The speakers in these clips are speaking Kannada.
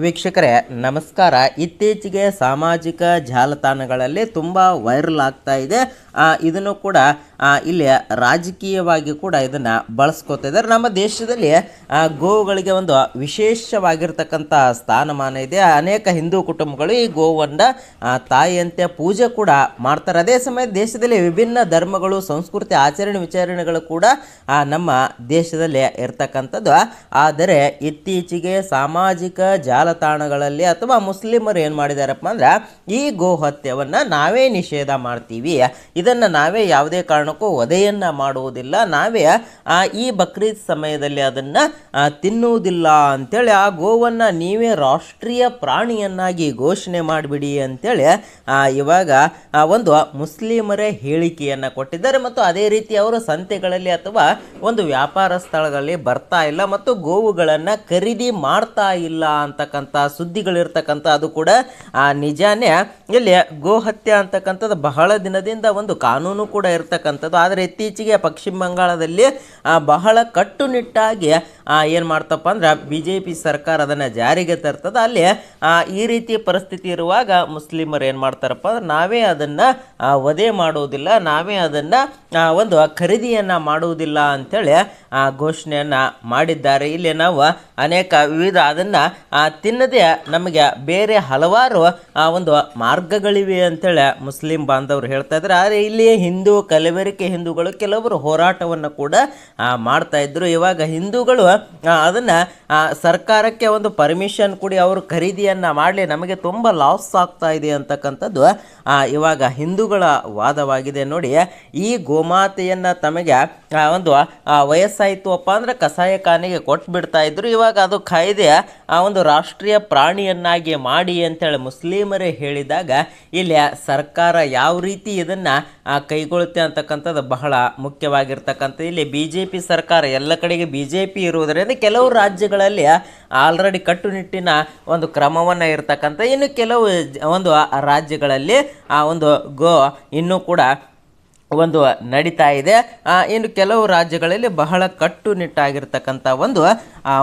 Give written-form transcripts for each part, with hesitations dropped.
ವೀಕ್ಷಕರೇ ನಮಸ್ಕಾರ. ಇತ್ತೀಚೆಗೆ ಸಾಮಾಜಿಕ ಜಾಲತಾಣಗಳಲ್ಲಿ ತುಂಬ ವೈರಲ್ ಆಗ್ತಾ ಇದೆ. ಇದನ್ನು ಕೂಡ ಇಲ್ಲಿ ರಾಜಕೀಯವಾಗಿ ಕೂಡ ಇದನ್ನು ಬಳಸ್ಕೋತಾ ಇದ್ದಾರೆ. ನಮ್ಮ ದೇಶದಲ್ಲಿ ಗೋವುಗಳಿಗೆ ಒಂದು ವಿಶೇಷವಾಗಿರ್ತಕ್ಕಂಥ ಸ್ಥಾನಮಾನ ಇದೆ. ಅನೇಕ ಹಿಂದೂ ಕುಟುಂಬಗಳು ಈ ಗೋವನ್ನು ತಾಯಿಯಂತೆ ಪೂಜೆ ಕೂಡ ಮಾಡ್ತಾರೆ. ಅದೇ ಸಮಯ ದೇಶದಲ್ಲಿ ವಿಭಿನ್ನ ಧರ್ಮಗಳು, ಸಂಸ್ಕೃತಿ, ಆಚರಣೆ ವಿಚಾರಣೆಗಳು ಕೂಡ ನಮ್ಮ ದೇಶದಲ್ಲಿ ಇರ್ತಕ್ಕಂಥದ್ದು. ಆದರೆ ಇತ್ತೀಚೆಗೆ ಸಾಮಾಜಿಕ ಜಾಲತಾಣಗಳಲ್ಲಿ ಅಥವಾ ಮುಸ್ಲಿಮರು ಏನು ಮಾಡಿದಾರಪ್ಪ ಅಂದ್ರೆ ಈ ಗೋ ಹತ್ಯೆಯನ್ನು ನಾವೇ ನಿಷೇಧ ಮಾಡ್ತೀವಿ, ಇದನ್ನು ನಾವೇ ಯಾವುದೇ ಕಾರಣಕ್ಕೂ ವಧೆಯನ್ನು ಮಾಡುವುದಿಲ್ಲ, ನಾವೇ ಈ ಬಕ್ರೀದ್ ಸಮಯದಲ್ಲಿ ಅದನ್ನು ತಿನ್ನುವುದಿಲ್ಲ ಅಂತೇಳಿ ಆ ಗೋವನ್ನು ನೀವೇ ರಾಷ್ಟ್ರೀಯ ಪ್ರಾಣಿಯನ್ನಾಗಿ ಘೋಷಣೆ ಮಾಡಿಬಿಡಿ ಅಂತೇಳಿ ಇವಾಗ ಒಂದು ಮುಸ್ಲಿಮರೇ ಹೇಳಿಕೆಯನ್ನು ಕೊಟ್ಟಿದ್ದಾರೆ. ಮತ್ತು ಅದೇ ರೀತಿ ಅವರು ಸಂತೆಗಳಲ್ಲಿ ಅಥವಾ ಒಂದು ವ್ಯಾಪಾರ ಸ್ಥಳಗಳಲ್ಲಿ ಬರ್ತಾ ಇಲ್ಲ ಮತ್ತು ಗೋವುಗಳನ್ನು ಖರೀದಿ ಮಾಡ್ತಾ ಇಲ್ಲ ಅಂತಕ್ಕಂಥ ಸುದ್ದಿಗಳಿರ್ತಕ್ಕಂಥ ಅದು ಕೂಡ ನಿಜಾನೇ. ಇಲ್ಲಿ ಗೋ ಹತ್ಯೆ ಅಂತಕ್ಕಂಥದ್ದು ಬಹಳ ದಿನದಿಂದ ಒಂದು ಕಾನೂನು ಕೂಡ ಇರ್ತಕ್ಕಂಥದ್ದು. ಆದರೆ ಇತ್ತೀಚೆಗೆ ಪಶ್ಚಿಮ ಬಂಗಾಳದಲ್ಲಿ ಬಹಳ ಕಟ್ಟುನಿಟ್ಟಾಗಿ ಏನು ಮಾಡ್ತಪ್ಪ ಅಂದ್ರೆ BJP ಸರ್ಕಾರ ಅದನ್ನು ಜಾರಿಗೆ ತರ್ತದೆ. ಅಲ್ಲಿ ಈ ರೀತಿ ಪರಿಸ್ಥಿತಿ ಇರುವಾಗ ಮುಸ್ಲಿಮರು ಏನು ಮಾಡ್ತಾರಪ್ಪ ಅಂದ್ರೆ ನಾವೇ ಅದನ್ನು ವಧೆ ಮಾಡುವುದಿಲ್ಲ, ನಾವೇ ಅದನ್ನು ಒಂದು ಖರೀದಿಯನ್ನು ಮಾಡುವುದಿಲ್ಲ ಅಂಥೇಳಿ ಘೋಷಣೆಯನ್ನು ಮಾಡಿದ್ದಾರೆ. ಇಲ್ಲಿ ನಾವು ಅನೇಕ ವಿವಿಧ ಅದನ್ನು ತಿನ್ನದೆ ನಮಗೆ ಬೇರೆ ಹಲವಾರು ಒಂದು ಮಾರ್ಗಗಳಿವೆ ಅಂತೇಳಿ ಮುಸ್ಲಿಂ ಬಾಂಧವರು ಹೇಳ್ತಾ ಇದ್ದಾರೆ. ಆದರೆ ಇಲ್ಲಿ ಹಿಂದೂ ಕಲಬೆರಕೆ ಹಿಂದೂಗಳು ಕೆಲವರು ಹೋರಾಟವನ್ನು ಕೂಡ ಮಾಡ್ತಾ ಇದ್ರು. ಇವಾಗ ಹಿಂದೂಗಳು ಅದನ್ನು ಸರ್ಕಾರಕ್ಕೆ ಒಂದು ಪರ್ಮಿಷನ್ ಕೊಡಿ, ಅವರು ಖರೀದಿಯನ್ನು ಮಾಡಲಿ, ನಮಗೆ ತುಂಬ ಲಾಸ್ ಆಗ್ತಾ ಇದೆ ಅಂತಕ್ಕಂಥದ್ದು ಇವಾಗ ಹಿಂದೂಗಳ ವಾದವಾಗಿದೆ. ನೋಡಿ, ಈ ಗೋಮಾತೆಯನ್ನು ತಮಗೆ ಒಂದು ವಯಸ್ಸಾಯಿತು ಅಪ್ಪ ಅಂದರೆ ಕಸಾಯಖಾನೆಗೆ ಕೊಟ್ಟು ಬಿಡ್ತಾ ಇದ್ರು. ಇವಾಗ ಅದು ಕಾಯ್ದೆ ಒಂದು ರಾಷ್ಟ್ರೀಯ ಪ್ರಾಣಿಯನ್ನಾಗಿ ಮಾಡಿ ಅಂತೇಳಿ ಮುಸ್ಲಿಮರೇ ಹೇಳಿದಾಗ ಇಲ್ಲಿ ಸರ್ಕಾರ ಯಾವ ರೀತಿ ಇದನ್ನು ಕೈಗೊಳ್ಳುತ್ತೆ ಅಂತಕ್ಕಂಥದ್ದು ಬಹಳ ಮುಖ್ಯವಾಗಿರ್ತಕ್ಕಂಥ. ಇಲ್ಲಿ BJP ಸರ್ಕಾರ ಎಲ್ಲ ಕಡೆಗೆ BJP ಇರುವುದರಿಂದ ಕೆಲವು ರಾಜ್ಯಗಳಲ್ಲಿ ಆಲ್ರೆಡಿ ಕಟ್ಟುನಿಟ್ಟಿನ ಒಂದು ಕ್ರಮವನ್ನು ಇರ್ತಕ್ಕಂಥ, ಇನ್ನು ಕೆಲವು ಒಂದು ರಾಜ್ಯಗಳಲ್ಲಿ ಒಂದು ಗೋ ಇನ್ನೂ ಕೂಡ ಒಂದು ನಡೀತಾ ಇದೆ. ಇನ್ನು ಕೆಲವು ರಾಜ್ಯಗಳಲ್ಲಿ ಬಹಳ ಕಟ್ಟುನಿಟ್ಟಾಗಿರ್ತಕ್ಕಂಥ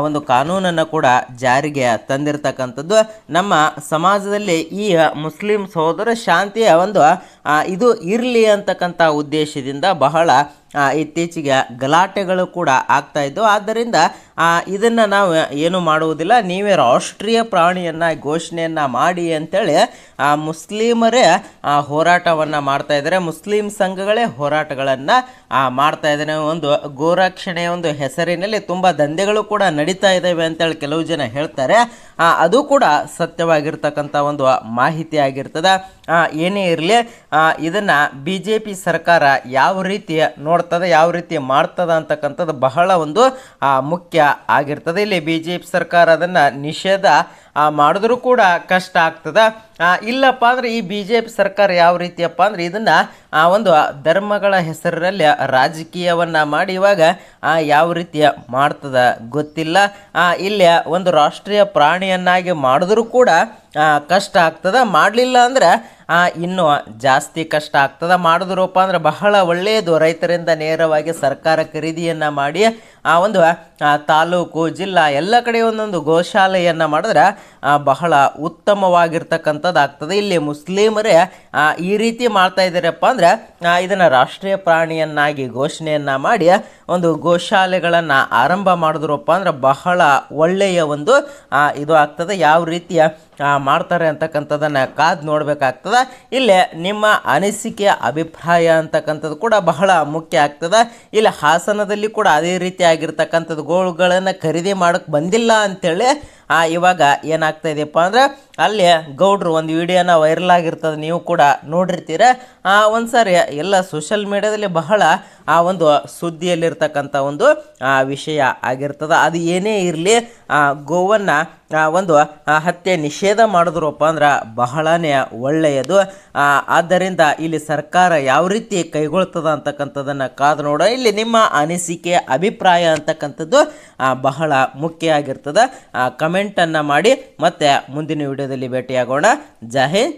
ಒಂದು ಕಾನೂನನ್ನು ಕೂಡ ಜಾರಿಗೆ ತಂದಿರತಕ್ಕಂಥದ್ದು. ನಮ್ಮ ಸಮಾಜದಲ್ಲಿ ಈ ಮುಸ್ಲಿಂ ಸಹೋದರ ಶಾಂತಿಯ ಒಂದು ಇದು ಇರಲಿ ಅಂತಕ್ಕಂಥ ಉದ್ದೇಶದಿಂದ ಬಹಳ ಇತ್ತೀಚೆಗೆ ಗಲಾಟೆಗಳು ಕೂಡ ಆಗ್ತಾ ಇದ್ದವು. ಆದ್ದರಿಂದ ಇದನ್ನು ನಾವು ಏನು ಮಾಡುವುದಿಲ್ಲ, ನೀವೇ ರಾಷ್ಟ್ರೀಯ ಪ್ರಾಣಿಯನ್ನು ಘೋಷಣೆಯನ್ನು ಮಾಡಿ ಅಂತೇಳಿ ಮುಸ್ಲಿಮರೇ ಹೋರಾಟವನ್ನು ಮಾಡ್ತಾ ಇದ್ದಾರೆ. ಮುಸ್ಲಿಂ ಸಂಘಗಳೇ ಹೋರಾಟಗಳನ್ನು ಮಾಡ್ತಾ ಇದ್ದಾರೆ. ಒಂದು ಗೋರಕ್ಷಣೆಯ ಒಂದು ಹೆಸರಿನಲ್ಲಿ ತುಂಬ ದಂಧೆಗಳು ಕೂಡ ನಡೀತಾ ಇದ್ದಾವೆ ಅಂತೇಳಿ ಕೆಲವು ಜನ ಹೇಳ್ತಾರೆ. ಅದು ಕೂಡ ಸತ್ಯವಾಗಿರ್ತಕ್ಕಂಥ ಒಂದು ಮಾಹಿತಿ ಆಗಿರ್ತದೆ. ಏನೇ ಇರಲಿ, ಇದನ್ನು BJP ಸರ್ಕಾರ ಯಾವ ರೀತಿ ನೋಡ್ತದೆ, ಯಾವ ರೀತಿ ಮಾಡ್ತದೆ ಅಂತಕ್ಕಂಥದ್ದು ಬಹಳ ಒಂದು ಮುಖ್ಯ ಆಗಿರ್ತದೆ. ಇಲ್ಲಿ BJP ಸರ್ಕಾರ ಅದನ್ನು ನಿಷೇಧ ಮಾಡಿದ್ರೂ ಕೂಡ ಕಷ್ಟ ಆಗ್ತದೆ. ಇಲ್ಲಪ್ಪ ಅಂದರೆ ಈ BJP ಸರ್ಕಾರ ಯಾವ ರೀತಿಯಪ್ಪ ಅಂದರೆ ಇದನ್ನು ಒಂದು ಧರ್ಮಗಳ ಹೆಸರಿನಲ್ಲಿ ರಾಜಕೀಯವನ್ನು ಮಾಡಿ ಇವಾಗ ಯಾವ ರೀತಿ ಮಾಡ್ತದೆ ಗೊತ್ತಿಲ್ಲ. ಇಲ್ಲಿ ಒಂದು ರಾಷ್ಟ್ರೀಯ ಪ್ರಾಣಿಯನ್ನಾಗಿ ಮಾಡಿದ್ರೂ ಕೂಡ ಕಷ್ಟ ಆಗ್ತದೆ, ಮಾಡಲಿಲ್ಲ ಅಂದರೆ ಇನ್ನೂ ಜಾಸ್ತಿ ಕಷ್ಟ ಆಗ್ತದೆ. ಮಾಡಿದ್ರಪ್ಪ ಅಂದರೆ ಬಹಳ ಒಳ್ಳೆಯದು. ರೈತರಿಂದ ನೇರವಾಗಿ ಸರ್ಕಾರ ಖರೀದಿಯನ್ನು ಮಾಡಿ ಒಂದು ತಾಲೂಕು, ಜಿಲ್ಲಾ ಎಲ್ಲ ಕಡೆ ಒಂದೊಂದು ಗೋಶಾಲೆಯನ್ನು ಮಾಡಿದ್ರೆ ಬಹಳ ಉತ್ತಮವಾಗಿರ್ತಕ್ಕಂಥದ್ದು ಆಗ್ತದೆ. ಇಲ್ಲಿ ಮುಸ್ಲಿಮರೇ ಈ ರೀತಿ ಮಾಡ್ತಾ ಇದ್ದಾರಪ್ಪ ಅಂದರೆ ಇದನ್ನು ರಾಷ್ಟ್ರೀಯ ಪ್ರಾಣಿಯನ್ನಾಗಿ ಘೋಷಣೆಯನ್ನು ಮಾಡಿ ಒಂದು ಗೋಶಾಲೆಗಳನ್ನು ಆರಂಭ ಮಾಡಿದ್ರಪ್ಪ ಅಂದರೆ ಬಹಳ ಒಳ್ಳೆಯ ಒಂದು ಇದು ಆಗ್ತದೆ. ಯಾವ ರೀತಿಯ ಮಾಡ್ತಾರೆ ಅಂತಕ್ಕಂಥದ್ದನ್ನು ಕಾದು ನೋಡಬೇಕಾಗ್ತದೆ. ಇಲ್ಲಿ ನಿಮ್ಮ ಅನಿಸಿಕೆ, ಅಭಿಪ್ರಾಯ ಅಂತಕ್ಕಂಥದ್ದು ಕೂಡ ಬಹಳ ಮುಖ್ಯ ಆಗ್ತದೆ. ಇಲ್ಲಿ ಹಾಸನದಲ್ಲಿ ಕೂಡ ಅದೇ ರೀತಿ ಆಗಿರ್ತಕ್ಕಂಥದ್ದು ಗೋವುಗಳನ್ನು ಖರೀದಿ ಮಾಡೋಕ್ಕೆ ಬಂದಿಲ್ಲ ಅಂಥೇಳಿ ಇವಾಗ ಏನಾಗ್ತಾ ಇದೆಯಪ್ಪ ಅಂದರೆ ಅಲ್ಲಿ ಗೌಡ್ರು ಒಂದು ವಿಡಿಯೋನ ವೈರಲ್ ಆಗಿರ್ತದೆ, ನೀವು ಕೂಡ ನೋಡಿರ್ತೀರ. ಒಂದು ಸಾರಿ ಎಲ್ಲ ಸೋಷಲ್ ಮೀಡಿಯಾದಲ್ಲಿ ಬಹಳ ಒಂದು ಸುದ್ದಿಯಲ್ಲಿರ್ತಕ್ಕಂಥ ಒಂದು ವಿಷಯ ಆಗಿರ್ತದೆ. ಅದು ಏನೇ ಇರಲಿ, ಗೋವನ್ನು ಒಂದು ಹತ್ಯೆ ನಿಷೇಧ ಮಾಡಿದ್ರಪ್ಪ ಅಂದ್ರೆ ಬಹಳನೇ ಒಳ್ಳೆಯದು. ಆದ್ದರಿಂದ ಇಲ್ಲಿ ಸರ್ಕಾರ ಯಾವ ರೀತಿ ಕೈಗೊಳ್ತದ ಅಂತಕ್ಕಂಥದ್ದನ್ನು ಕಾದು ನೋಡೋ. ಇಲ್ಲಿ ನಿಮ್ಮ ಅನಿಸಿಕೆ, ಅಭಿಪ್ರಾಯ ಅಂತಕ್ಕಂಥದ್ದು ಬಹಳ ಮುಖ್ಯ ಆಗಿರ್ತದೆ. ಕಮೆಂಟನ್ನು ಮಾಡಿ ಮತ್ತೆ ಮುಂದಿನ ವಿಡಿಯೋದಲ್ಲಿ ಭೇಟಿಯಾಗೋಣ. ಜೈ ಹಿಂದ್.